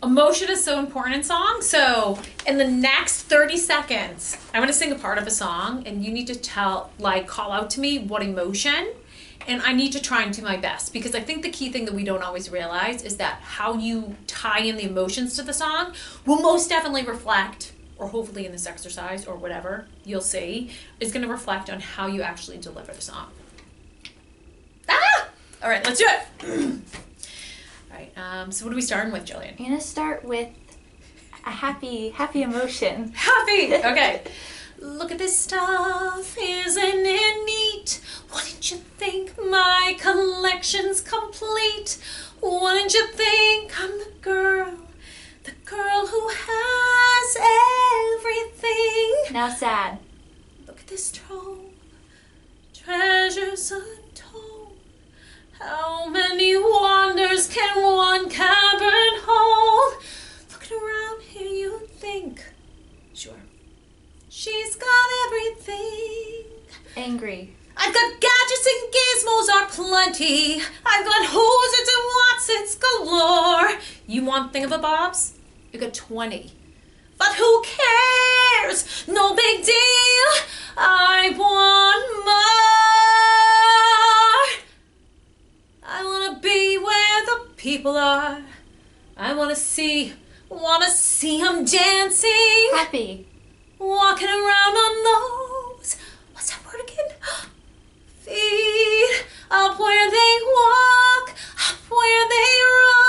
Emotion is so important in songs. So in the next 30 seconds, I'm going to sing a part of a song and you need to call out to me what emotion, and I need to try and do my best, because I think the key thing that we don't always realize is that how you tie in the emotions to the song will most definitely reflect, or hopefully in this exercise or whatever you'll see, is going to reflect on how you actually deliver the song. All right, let's do it. All right, so what are we starting with, Jillian? I'm going to start with a happy emotion. Happy! Okay. Look at this stuff, isn't it neat? Wouldn't you think my collection's complete? Wouldn't you think I'm the girl who has everything? Now sad. Look at this trove, treasures untold. How many wonders can one cavern hold? Looking around here, you'd think, sure, she's got everything. Angry. I've got gadgets and gizmos are plenty. I've got who's-its and what's-its galore. You want thingamabobs? You got 20. But who cares? No big deal. I want more. I want to be where the people are. I want to see them dancing. Happy. Walking around on those, what's that word again? Feet, up where they walk, up where they run.